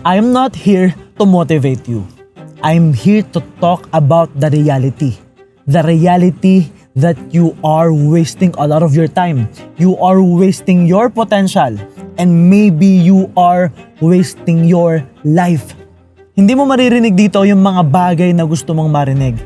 I'm not here to motivate you. I'm here to talk about the reality. The reality that you are wasting a lot of your time. You are wasting your potential. And maybe you are wasting your life. Hindi mo maririnig dito yung mga bagay na gusto mong marinig.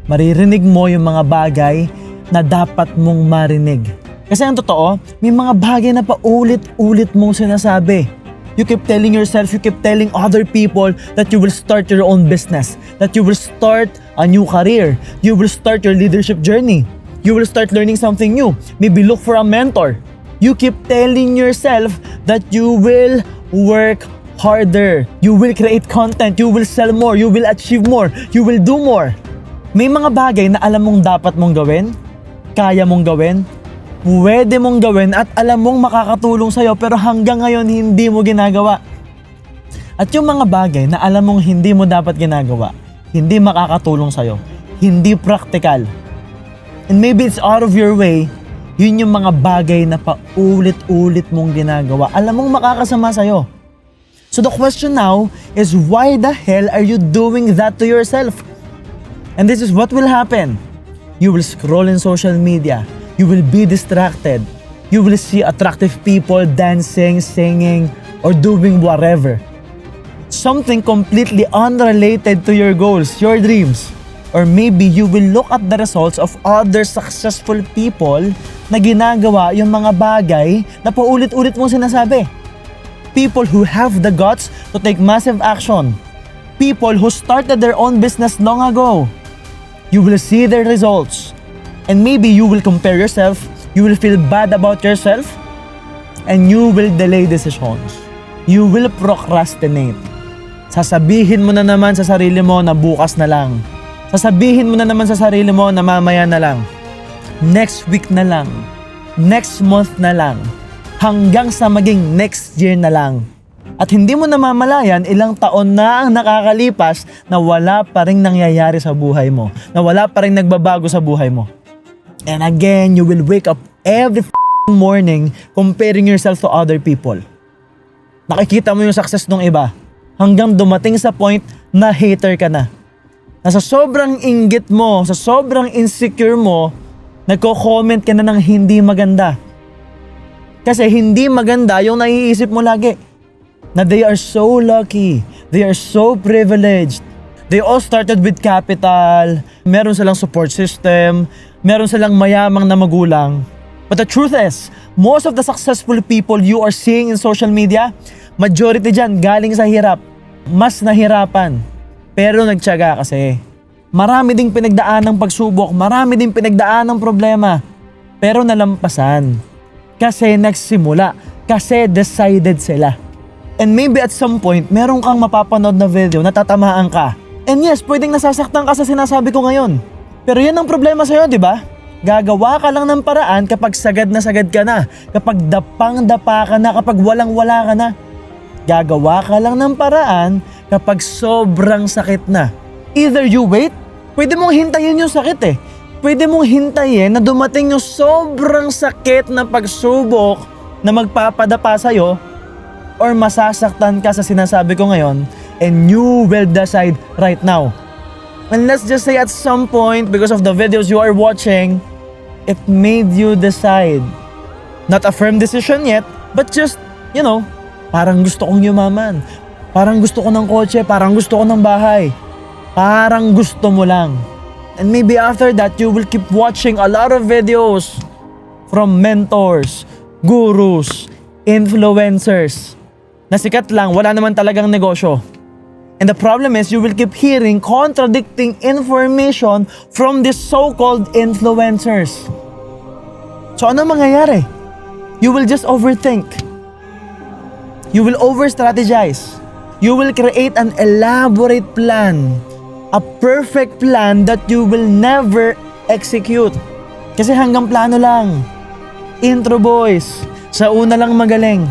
Maririnig mo yung mga bagay na dapat mong marinig. Kasi ang totoo, may mga bagay na paulit-ulit mong sinasabi. You keep telling yourself, you keep telling other people that you will start your own business, that you will start a new career, you will start your leadership journey, you will start learning something new, maybe look for a mentor. You keep telling yourself that you will work harder, you will create content, you will sell more, you will achieve more, you will do more. May mga bagay na alam mong dapat mong gawin, kaya mong gawin, pwede mong gawin at alam mong makakatulong sa'yo pero hanggang ngayon hindi mo ginagawa. At yung mga bagay na alam mong hindi mo dapat ginagawa, hindi makakatulong sa'yo, hindi practical, and maybe it's out of your way, yun yung mga bagay na paulit-ulit mong ginagawa. Alam mong makakasama sa'yo. So the question now is, why the hell are you doing that to yourself? And this is what will happen. You will scroll in social media. You will be distracted. You will see attractive people dancing, singing, or doing whatever. Something completely unrelated to your goals, your dreams. Or maybe you will look at the results of other successful people na ginagawa yung mga bagay na paulit-ulit mong sinasabi. People who have the guts to take massive action. People who started their own business long ago. You will see their results. And maybe you will compare yourself, you will feel bad about yourself, and you will delay decisions. You will procrastinate. Sasabihin mo na naman sa sarili mo na bukas na lang. Sasabihin mo na naman sa sarili mo na mamaya na lang. Next week na lang. Next month na lang. Hanggang sa maging next year na lang. At hindi mo namamalayan, ilang taon na ang nakakalipas na wala pa rin nangyayari sa buhay mo. Na wala pa rin nagbabago sa buhay mo. And again, you will wake up every morning comparing yourself to other people. Nakikita mo yung success ng iba hanggang dumating sa point na hater ka na. Na sa sobrang inggit mo, sa sobrang insecure mo, nagko-comment ka na ng hindi maganda. Kasi hindi maganda yung naiisip mo lagi. Na they are so lucky, they are so privileged. They all started with capital, meron silang support system, meron silang mayamang na magulang. But the truth is, most of the successful people you are seeing in social media, majority dyan galing sa hirap. Mas nahirapan, pero nagtiyaga kasi. Marami ding pinagdaan ng pagsubok, marami ding pinagdaan ng problema, pero nalampasan. Kasi nagsimula, kasi decided sila. And maybe at some point, meron kang mapapanood na video na tatamaan ka. And yes, pwedeng nasasaktan ka sa sinasabi ko ngayon. Pero yan ang problema sa'yo, di ba? Gagawa ka lang ng paraan kapag sagad na sagad ka na. Kapag dapang-dapa ka na, kapag walang-wala ka na. Gagawa ka lang ng paraan kapag sobrang sakit na. Either you wait, pwede mong hintayin yung sakit eh. Pwede mong hintayin na dumating yung sobrang sakit na pagsubok na magpapadapa sa'yo, or masasaktan ka sa sinasabi ko ngayon, and you will decide right now. And let's just say at some point, because of the videos you are watching, it made you decide. Not a firm decision yet, but just, parang gusto kong yumaman. Parang gusto ko ng kotse, parang gusto ko ng bahay. Parang gusto mo lang. And maybe after that, you will keep watching a lot of videos from mentors, gurus, influencers. Na sikat lang, wala naman talagang negosyo. And the problem is, you will keep hearing contradicting information from these so-called influencers. So ano mangyayari? You will just overthink. You will over-strategize. You will create an elaborate plan. A perfect plan that you will never execute. Kasi hanggang plano lang. Intro boys. Sa una lang magaling.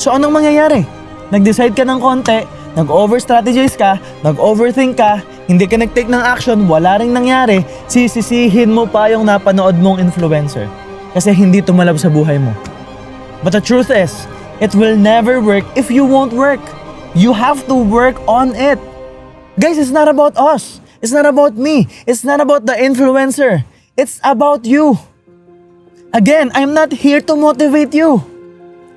So anong mangyayari? Nag-decide ka ng konti, nag-over-strategize ka, nag-overthink ka, hindi ka nag-take ng action, wala ring nangyari, sisisihin mo pa yung napanood mong influencer. Kasi hindi tumalab sa buhay mo. But the truth is, it will never work if you won't work. You have to work on it. Guys, it's not about us. It's not about me. It's not about the influencer. It's about you. Again, I'm not here to motivate you.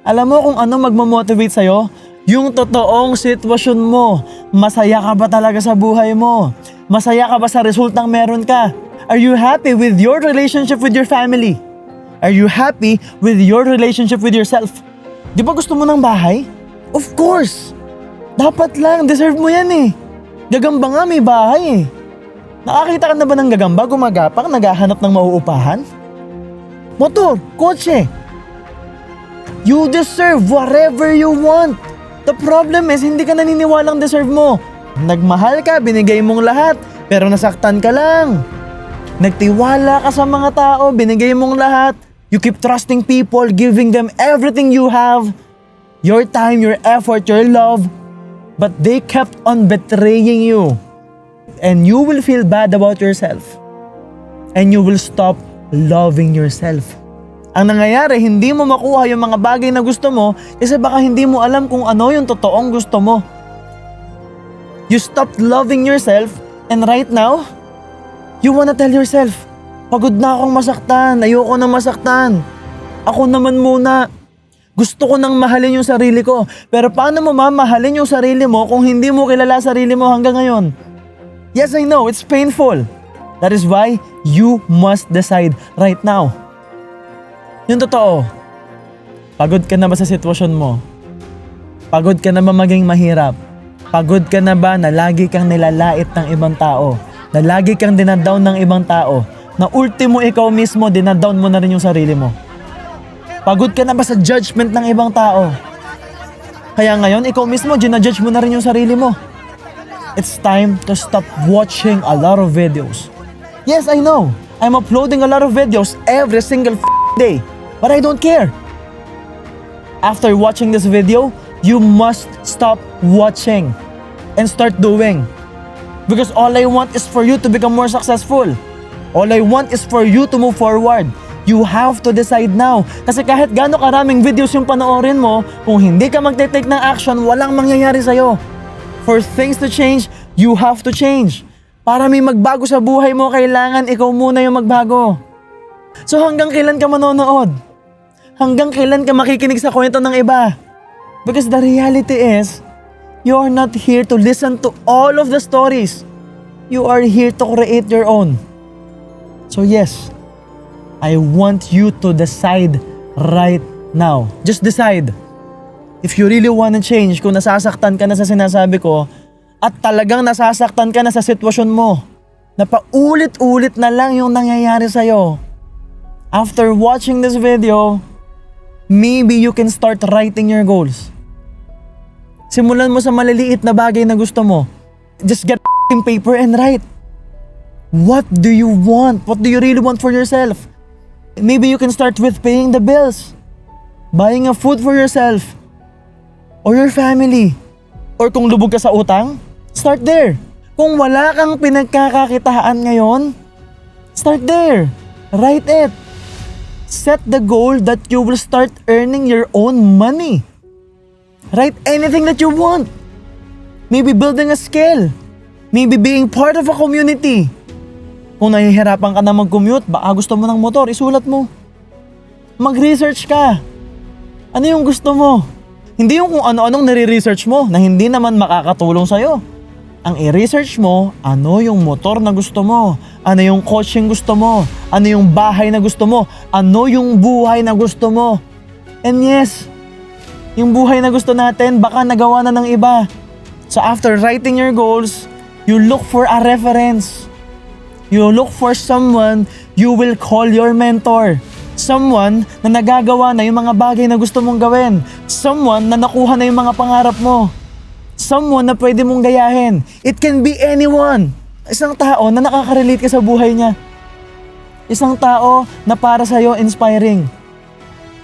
Alam mo kung ano magmamotivate sa'yo? Yung totoong sitwasyon mo. Masaya ka ba talaga sa buhay mo? Masaya ka ba sa resultang meron ka? Are you happy with your relationship with your family? Are you happy with your relationship with yourself? Di ba gusto mo ng bahay? Of course! Dapat lang, deserve mo yan eh. Gagamba nga may bahay eh. Nakakita ka na ba ng gagamba gumagapang naghahanap ng mauupahan? Motor, kotse. You deserve whatever you want. The problem is hindi ka naniniwalang deserve mo. Nagmahal ka, binigay mong lahat, pero nasaktan ka lang. Nagtiwala ka sa mga tao, binigay mong lahat. You keep trusting people, giving them everything you have. Your time, your effort, your love. But they kept on betraying you. And you will feel bad about yourself. And you will stop loving yourself. Ang nangyayari, hindi mo makuha yung mga bagay na gusto mo kasi baka hindi mo alam kung ano yung totoong gusto mo. You stopped loving yourself and right now, you wanna tell yourself, pagod na akong masaktan, ayoko na masaktan. Ako naman muna. Gusto ko nang mahalin yung sarili ko. Pero paano mo mamahalin yung sarili mo kung hindi mo kilala sarili mo hanggang ngayon? Yes, I know, it's painful. That is why you must decide right now. Yung totoo, pagod ka na ba sa sitwasyon mo? Pagod ka na ba maging mahirap? Pagod ka na ba na lagi kang nilalait ng ibang tao? Na lagi kang dinadown ng ibang tao? Na ultimo ikaw mismo, dinadown mo na rin yung sarili mo? Pagod ka na ba sa judgment ng ibang tao? Kaya ngayon, ikaw mismo, ginajudge mo na rin yung sarili mo. It's time to stop watching a lot of videos. Yes, I know. I'm uploading a lot of videos every single day. But I don't care. After watching this video, you must stop watching and start doing. Because all I want is for you to become more successful. All I want is for you to move forward. You have to decide now. Kasi kahit gaano karaming videos yung panoorin mo, kung hindi ka magte-take ng action, walang mangyayari sa'yo. For things to change, you have to change. Para may magbago sa buhay mo, kailangan ikaw muna yung magbago. So hanggang kailan ka manonood? Hanggang kailan ka makikinig sa kwento ng iba? Because the reality is, you are not here to listen to all of the stories. You are here to create your own. So yes, I want you to decide right now. Just decide. If you really wanna change, kung nasasaktan ka na sa sinasabi ko, at talagang nasasaktan ka na sa sitwasyon mo, na paulit-ulit na lang yung nangyayari sa'yo, after watching this video, maybe you can start writing your goals. Simulan mo sa maliliit na bagay na gusto mo. Just get paper and write. What do you want? What do you really want for yourself? Maybe you can start with paying the bills, buying a food for yourself, or your family. Or kung lubog ka sa utang, start there. Kung wala kang pinagkakakitaan ngayon, start there. Write it. Set the goal that you will start earning your own money. Write anything that you want. Maybe building a skill. Maybe being part of a community. Kung nahihirapan ka na mag-commute, baka gusto mo ng motor, isulat mo. Mag-research ka. Ano yung gusto mo? Hindi yung kung ano-anong nire-research mo na hindi naman makakatulong sa'yo. Ang i-research mo, ano yung motor na gusto mo? Ano yung coaching gusto mo? Ano yung bahay na gusto mo? Ano yung buhay na gusto mo? And yes, yung buhay na gusto natin, baka nagawa na ng iba. So after writing your goals, you look for a reference. You look for someone you will call your mentor. Someone na nagagawa na yung mga bagay na gusto mong gawin. Someone na nakuha na yung mga pangarap mo. Someone na pwede mong gayahin. It can be anyone. Isang tao na nakaka-relate ka sa buhay niya. Isang tao na para sa'yo inspiring.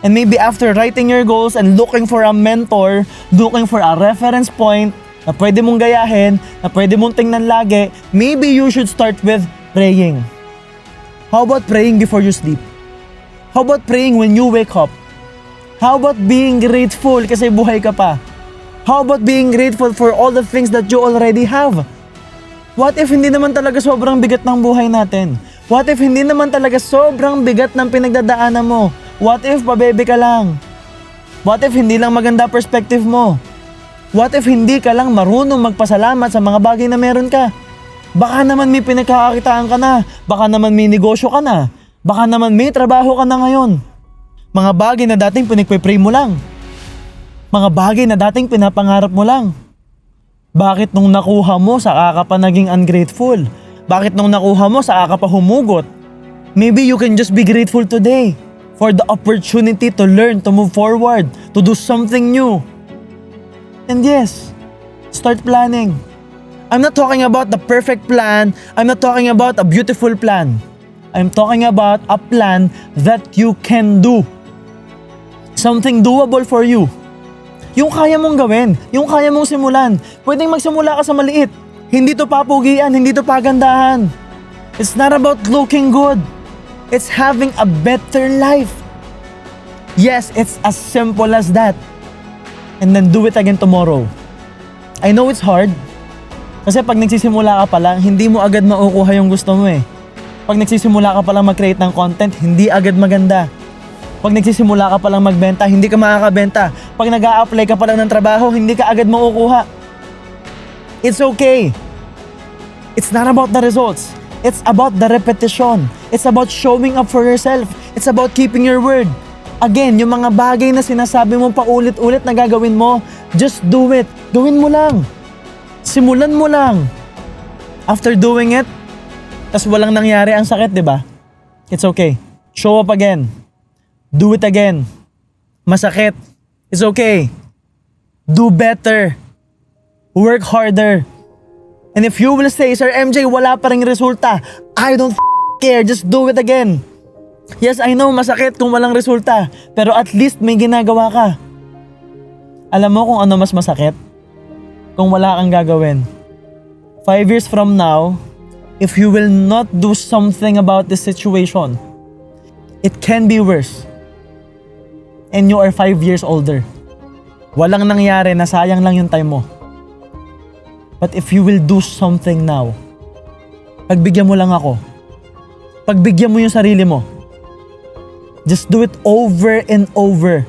And maybe after writing your goals and looking for a mentor, looking for a reference point na pwede mong gayahin, na pwede mong tingnan lagi, maybe you should start with praying. How about praying before you sleep? How about praying when you wake up? How about being grateful kasi buhay ka pa? How about being grateful for all the things that you already have? What if hindi naman talaga sobrang bigat ng buhay natin? What if hindi naman talaga sobrang bigat ng pinagdadaanan mo? What if pabebe ka lang? What if hindi lang maganda perspective mo? What if hindi ka lang marunong magpasalamat sa mga bagay na meron ka? Baka naman may pinagkakakitaan ka na. Baka naman may negosyo ka na. Baka naman may trabaho ka na ngayon. Mga bagay na dating pinagpe-pray mo lang. Mga bagay na dating pinapangarap mo lang. Bakit nung nakuha mo, saka ka pa naging ungrateful? Bakit nung nakuha mo, saka ka pa humugot? Maybe you can just be grateful today for the opportunity to learn, to move forward, to do something new. And yes, start planning. I'm not talking about the perfect plan. I'm not talking about a beautiful plan. I'm talking about a plan that you can do. Something doable for you. Yung kaya mong gawin, yung kaya mong simulan. Pwedeng magsimula ka sa maliit. Hindi to papugian, hindi to pagandahan. It's not about looking good. It's having a better life. Yes, it's as simple as that. And then do it again tomorrow. I know it's hard. Kasi pag nagsisimula ka pa lang, hindi mo agad makukuha yung gusto mo eh. Pag nagsisimula ka pa lang mag-create ng content, hindi agad maganda. Pag nagsisimula ka pa lang magbenta, hindi ka makakabenta. Pag nag-a-apply ka pa lang ng trabaho, hindi ka agad makukuha. It's okay. It's not about the results. It's about the repetition. It's about showing up for yourself. It's about keeping your word. Again, yung mga bagay na sinasabi mo paulit-ulit na gagawin mo, just do it. Gawin mo lang. Simulan mo lang. After doing it, tas walang nangyari, ang sakit, di ba? It's okay. Show up again. Do it again. Masakit. It's okay. Do better. Work harder. And if you will say, Sir MJ, wala pa ring resulta, I don't care. Just do it again. Yes, I know, masakit kung walang resulta. Pero at least may ginagawa ka. Alam mo kung ano mas masakit? Kung wala kang gagawin. 5 years from now, if you will not do something about this situation, it can be worse. And you are 5 years older. Walang nangyari, na sayang lang yung time mo. But if you will do something now, pagbigyan mo lang ako. Pagbigyan mo yung sarili mo. Just do it over and over.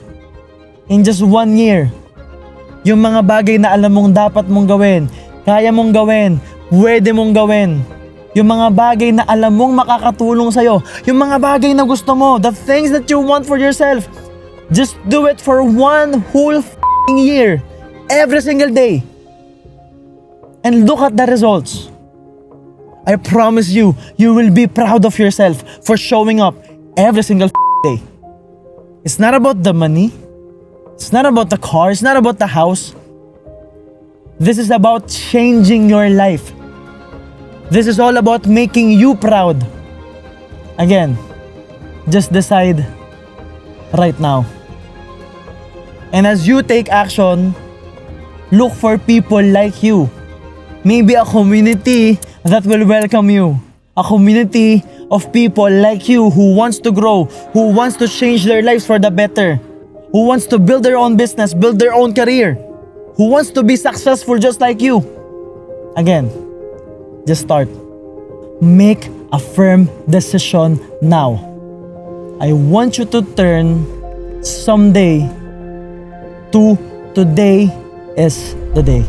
In just 1 year. Yung mga bagay na alam mong dapat mong gawin, kaya mong gawin, pwede mong gawin. Yung mga bagay na alam mong makakatulong sa'yo. Yung mga bagay na gusto mo, the things that you want for yourself. Just do it for 1 whole year. Every single day. And look at the results. I promise you, you will be proud of yourself for showing up every single day. It's not about the money. It's not about the car. It's not about the house. This is about changing your life. This is all about making you proud. Again, just decide right now. And as you take action, look for people like you. Maybe a community that will welcome you. A community of people like you who wants to grow, who wants to change their lives for the better, who wants to build their own business, build their own career, who wants to be successful just like you. Again, just start. Make a firm decision now. I want you to turn someday to today is the day.